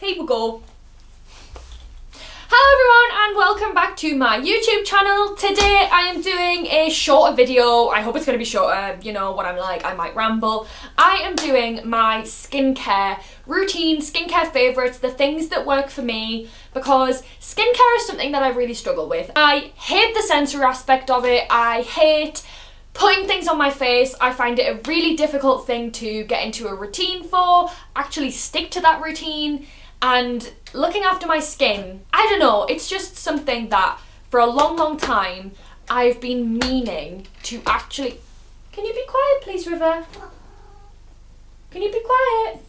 here we go. Hello everyone and welcome back to my YouTube channel. Today I am doing a shorter video. I hope it's going to be shorter. You know what I'm like, I might ramble. I am doing my skincare routine, skincare favourites, the things that work for me, because skincare is something that I really struggle with. I hate the sensory aspect of it. I hate putting things on my face. I find it a really difficult thing to get into a routine for, actually stick to that routine. And looking after my skin, I don't know, it's just something that for a long time I've been meaning to actually... Can you be quiet please, River? Can you be quiet?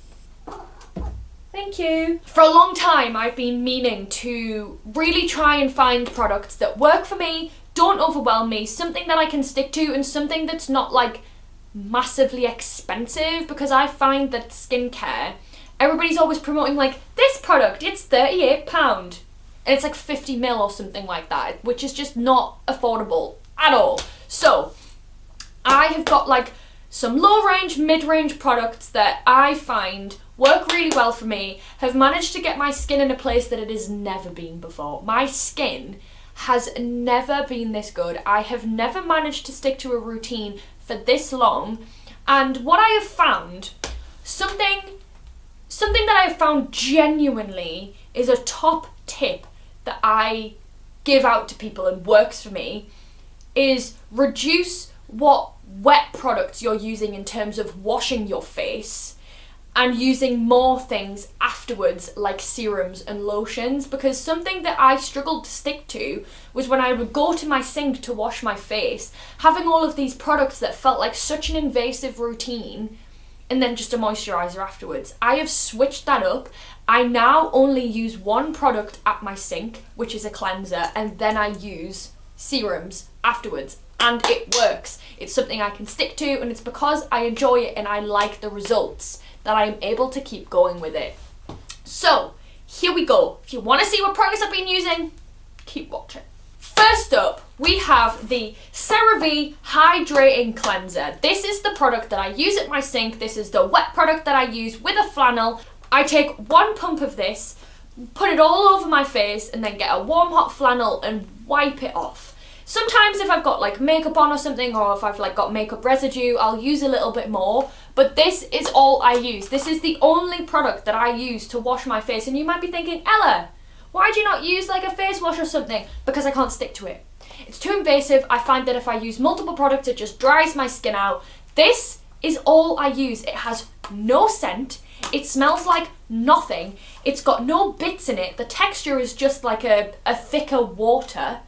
Thank you. For a long time I've been meaning to really try and find products that work for me, don't overwhelm me, something that I can stick to and something that's not like massively expensive, because I find that skincare, everybody's always promoting like, this product, it's £38 and it's like 50ml or something like that, which is just not affordable at all. So I have got like some low range, mid range products that I find work really well for me, have managed to get my skin in a place that it has never been before. My skin has never been this good. I have never managed to stick to a routine for this long, and what I have found, something that I have found genuinely is a top tip that I give out to people and works for me, is reduce what wet products you're using in terms of washing your face and using more things afterwards like serums and lotions, because something that I struggled to stick to was when I would go to my sink to wash my face, having all of these products that felt like such an invasive routine, and then just a moisturiser afterwards. I have switched that up. I now only use one product at my sink, which is a cleanser, and then I use serums afterwards, and it works. It's something I can stick to, and it's because I enjoy it and I like the results that I'm able to keep going with it. So here we go. If you want to see what products I've been using, keep watching. First up, we have the Cerave Hydrating Cleanser. This is the product that I use at my sink. This is the wet product that I use with a flannel. I take one pump of this, put it all over my face, and then get a warm hot flannel and wipe it off. Sometimes if I've got like makeup on or something, or if I've like got makeup residue, I'll use a little bit more, but this is all I use. This is the only product that I use to wash my face. And you might be thinking, Ella, why do you not use like a face wash or something? Because I can't stick to it. It's too invasive. I find that if I use multiple products, it just dries my skin out. This is all I use. It has no scent. It smells like nothing. It's got no bits in it. The texture is just like a thicker water.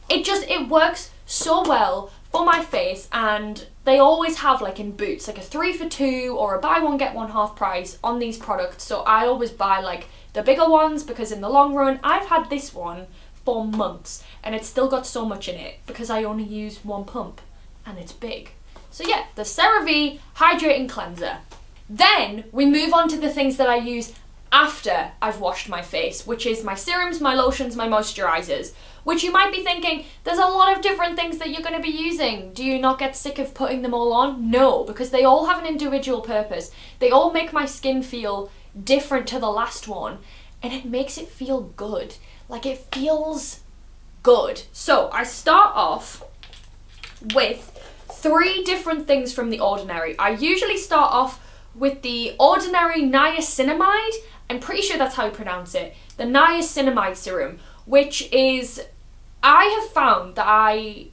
It works so well for my face, and they always have like in Boots like a 3 for 2 or a buy one get one half price on these products, so I always buy like the bigger ones, because in the long run I've had this one for months and it's still got so much in it because I only use one pump and it's big. So yeah, the Cerave Hydrating Cleanser. Then we move on to the things that I use after I've washed my face, which is my serums, my lotions, my moisturisers, which you might be thinking, there's a lot of different things that you're going to be using. Do you not get sick of putting them all on? No, because they all have an individual purpose. They all make my skin feel different to the last one, and it makes it feel good. Like, it feels good. So I start off with 3 different things from the Ordinary. I usually start off with the Ordinary Niacinimide. I'm pretty sure that's how you pronounce it. The Niacinimide serum, which is, I have found that I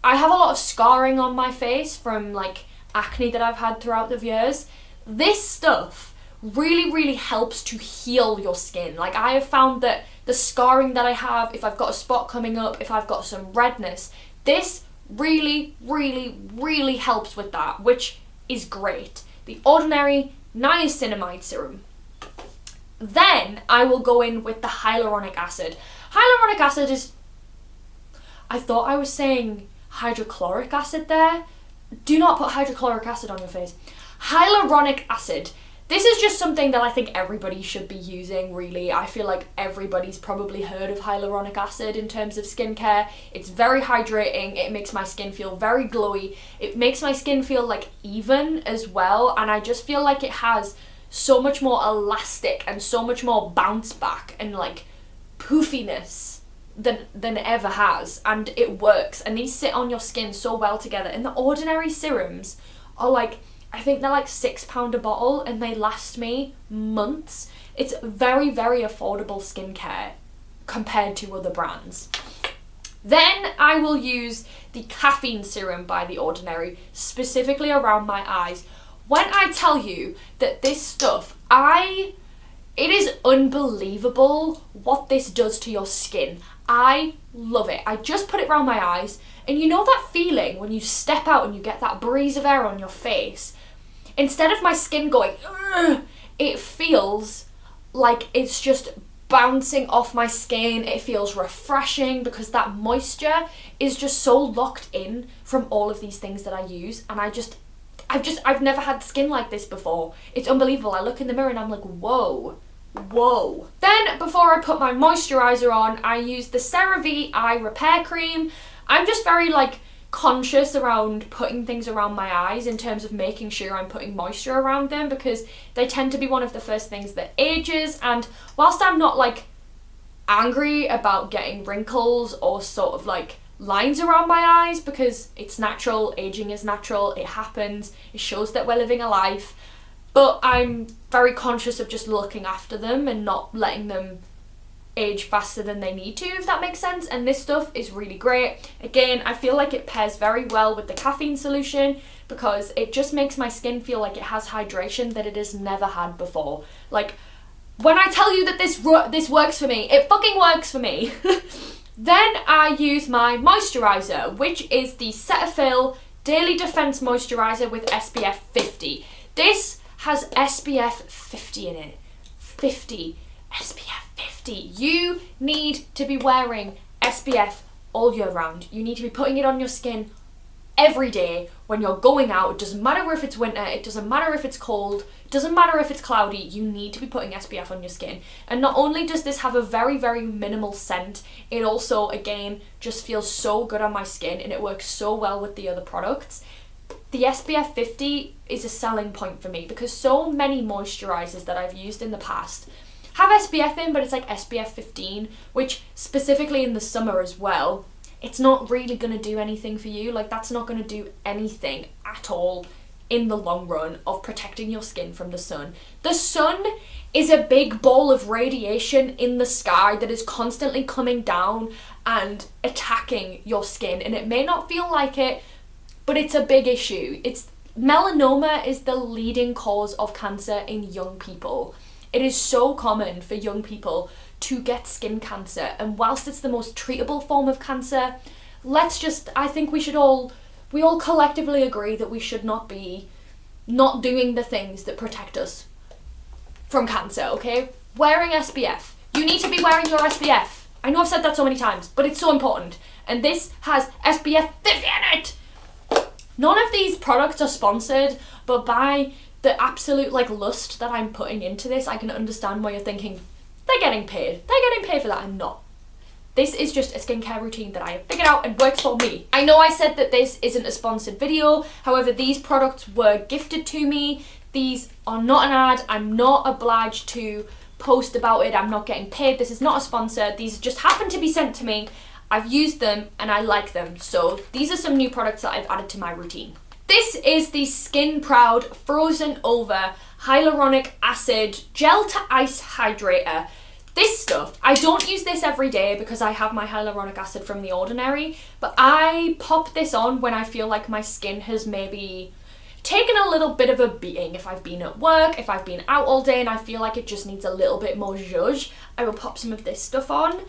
have a lot of scarring on my face from like acne that I've had throughout the years. This stuff really helps to heal your skin. Like, I have found that the scarring that I have, if I've got a spot coming up, if I've got some redness, this really helps with that, which is great. The Ordinary Niacinimide serum. Then I will go in with the hyaluronic acid. Hyaluronic acid is, I thought I was saying hydrochloric acid there. Do not put hydrochloric acid on your face. Hyaluronic acid. This is just something that I think everybody should be using, really. I feel like everybody's probably heard of hyaluronic acid in terms of skincare. It's very hydrating. It makes my skin feel very glowy. It makes my skin feel like even as well, and I just feel like it has so much more elastic and so much more bounce back and like poofiness than it ever has, and it works, and these sit on your skin so well together. And the Ordinary serums are like, I think they're like £6 a bottle, and they last me months. It's very, very affordable skincare compared to other brands. Then I will use the Caffeine serum by The Ordinary, specifically around my eyes. When I tell you that this stuff, it is unbelievable what this does to your skin. I love it. I just put it around my eyes, and you know that feeling when you step out and you get that breeze of air on your face? Instead of my skin going, ugh, it feels like it's just bouncing off my skin. It feels refreshing because that moisture is just so locked in from all of these things that I use, and I've never had skin like this before. It's unbelievable. I look in the mirror and I'm like, whoa. Whoa. Then before I put my moisturiser on, I use the Cerave eye repair cream. I'm just very like conscious around putting things around my eyes in terms of making sure I'm putting moisture around them, because they tend to be one of the first things that ages. And whilst I'm not like angry about getting wrinkles or sort of like lines around my eyes, because it's natural, aging is natural, it happens, it shows that we're living a life, but I'm very conscious of just looking after them and not letting them age faster than they need to, if that makes sense. And this stuff is really great. Again, I feel like it pairs very well with the caffeine solution, because it just makes my skin feel like it has hydration that it has never had before. Like, when I tell you that this works for me, it fucking works for me. Then I use my moisturiser, which is the Cetaphil Daily Defense Moisturiser with SPF 50. This has SPF 50 in it. 50. SPF 50. You need to be wearing SPF all year round. You need to be putting it on your skin every day when you're going out. It doesn't matter if it's winter, it doesn't matter if it's cold, it doesn't matter if it's cloudy, you need to be putting SPF on your skin. And not only does this have a very, very minimal scent, it also, again, just feels so good on my skin, and it works so well with the other products. The SPF 50 is a selling point for me, because so many moisturisers that I've used in the past have SPF in, but it's like SPF 15, which specifically in the summer as well, it's not really going to do anything for you. Like, that's not going to do anything at all in the long run of protecting your skin from the sun. The sun is a big ball of radiation in the sky that is constantly coming down and attacking your skin, and it may not feel like it, but it's a big issue. Melanoma is the leading cause of cancer in young people. It is so common for young people to get skin cancer, and whilst it's the most treatable form of cancer, I think we all collectively agree that we should not be not doing the things that protect us from cancer, okay? Wearing SPF. You need to be wearing your SPF. I know I've said that so many times, but it's so important. And this has SPF 50 in it! None of these products are sponsored, but by the absolute like lust that I'm putting into this, I can understand why you're thinking, they're getting paid. They're getting paid for that. I'm not. This is just a skincare routine that I have figured out and works for me. I know I said that this isn't a sponsored video. However, these products were gifted to me. These are not an ad. I'm not obliged to post about it. I'm not getting paid. This is not a sponsor. These just happen to be sent to me. I've used them and I like them. So these are some new products that I've added to my routine. This is the Skin Proud Frozen Over Hyaluronic Acid Gel to Ice Hydrator. This stuff, I don't use this every day because I have my hyaluronic acid from The Ordinary, but I pop this on when I feel like my skin has maybe taken a little bit of a beating. If I've been at work, if I've been out all day and I feel like it just needs a little bit more zhuzh, I will pop some of this stuff on.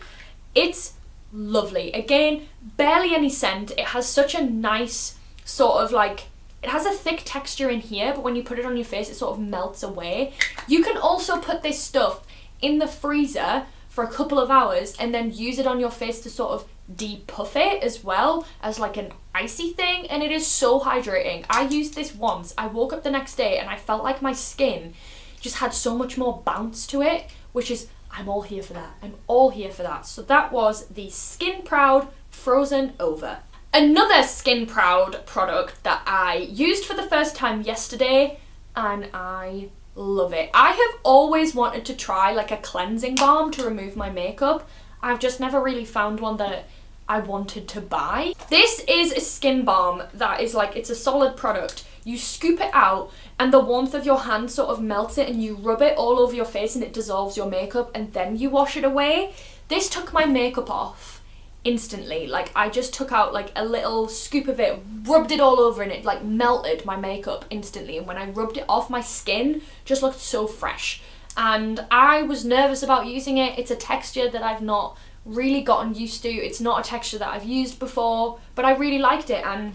It's lovely. Again, barely any scent. It has such a nice sort of like, it has a thick texture in here, but when you put it on your face, it sort of melts away. You can also put this stuff in the freezer for a couple of hours and then use it on your face to sort of depuff it as well as like an icy thing, and it is so hydrating. I used this once. I woke up the next day and I felt like my skin just had so much more bounce to it, which is, I'm all here for that. I'm all here for that. So that was the Skin Proud Frozen Over. Another Skin Proud product that I used for the first time yesterday and I love it. I have always wanted to try like a cleansing balm to remove my makeup. I've just never really found one that I wanted to buy. This is a skin balm that is like, it's a solid product. You scoop it out and the warmth of your hand sort of melts it, and you rub it all over your face and it dissolves your makeup, and then you wash it away. This took my makeup off instantly. Like, I just took out like a little scoop of it, rubbed it all over, and it like melted my makeup instantly. And when I rubbed it off, my skin just looked so fresh. And I was nervous about using it. It's a texture that I've not really gotten used to. It's not a texture that I've used before, but I really liked it. And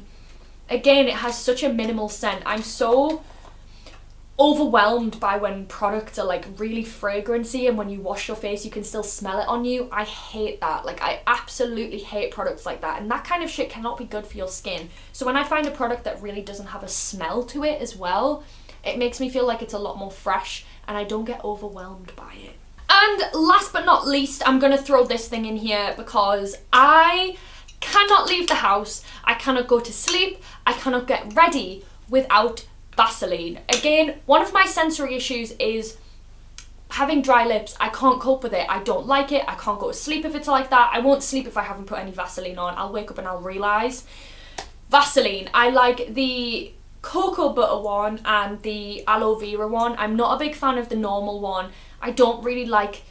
again, it has such a minimal scent. I'm so overwhelmed by when products are like really fragrancy, and when you wash your face you can still smell it on you. I hate that. Like, I absolutely hate products like that, and that kind of shit cannot be good for your skin. So when I find a product that really doesn't have a smell to it as well, it makes me feel like it's a lot more fresh and I don't get overwhelmed by it. And last but not least, I'm gonna throw this thing in here because I cannot leave the house, I cannot go to sleep, I cannot get ready without Vasaline. Again, one of my sensory issues is having dry lips. I can't cope with it. I don't like it. I can't go to sleep if it's like that. I won't sleep if I haven't put any Vaseline on. I'll wake up and I'll realise. Vaseline. I like the cocoa butter one and the aloe vera one. I'm not a big fan of the normal one. I don't really like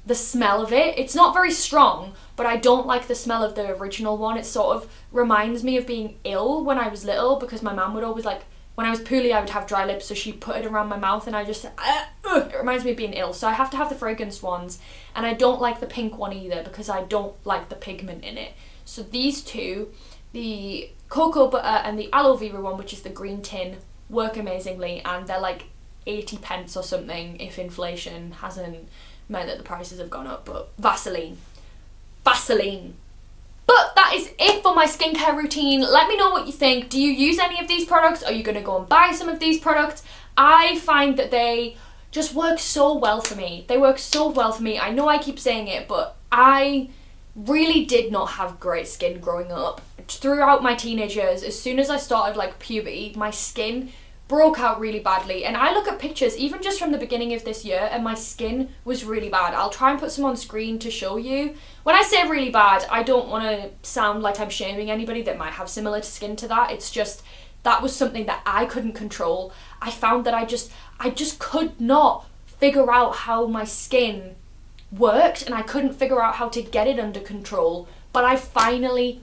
the smell of it. It's not very strong, but I don't like the smell of the original one. It sort of reminds me of being ill when I was little, because my mum would always like, when I was poorly I would have dry lips, so she'd put it around my mouth and I just, it reminds me of being ill. So I have to have the fragranced ones, and I don't like the pink one either because I don't like the pigment in it. So these two, the cocoa butter and the aloe vera one, which is the green tin, work amazingly, and they're like 80 pence or something if inflation hasn't meant that the prices have gone up. But Vaseline. But that is it for my skincare routine. Let me know what you think. Do you use any of these products? Are you going to go and buy some of these products? I find that they just work so well for me. They work so well for me. I know I keep saying it, but I really did not have great skin growing up. Throughout my teenage years, as soon as I started like puberty, my skin broke out really badly, and I look at pictures even just from the beginning of this year and my skin was really bad. I'll try and put some on screen to show you. When I say really bad, I don't want to sound like I'm shaming anybody that might have similar skin to that. It's just that was something that I couldn't control. I found that I just could not figure out how my skin worked, and I couldn't figure out how to get it under control, but I finally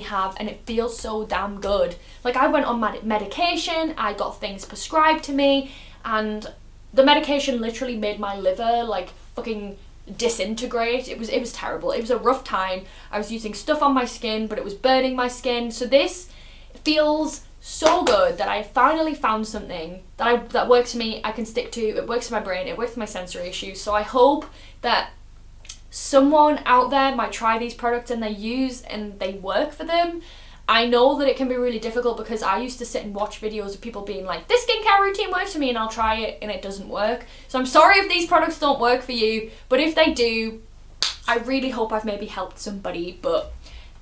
have, and it feels so damn good. Like, I went on medication, I got things prescribed to me, and the medication literally made my liver like fucking disintegrate. It was terrible. It was a rough time. I was using stuff on my skin, but it was burning my skin. So this feels so good that I finally found something that works for me, I can stick to. It works for my brain, it works for my sensory issues. So I hope that someone out there might try these products and they work for them. I know that it can be really difficult because I used to sit and watch videos of people being like, this skincare routine works for me, and I'll try it and it doesn't work. So I'm sorry if these products don't work for you, but if they do, I really hope I've maybe helped somebody. But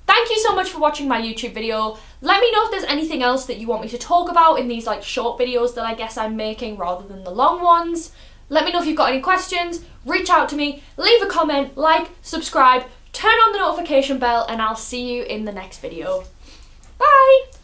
thank you so much for watching my YouTube video. Let me know if there's anything else that you want me to talk about in these like short videos that I guess I'm making rather than the long ones. Let me know if you've got any questions, reach out to me, leave a comment, like, subscribe, turn on the notification bell, and I'll see you in the next video. Bye!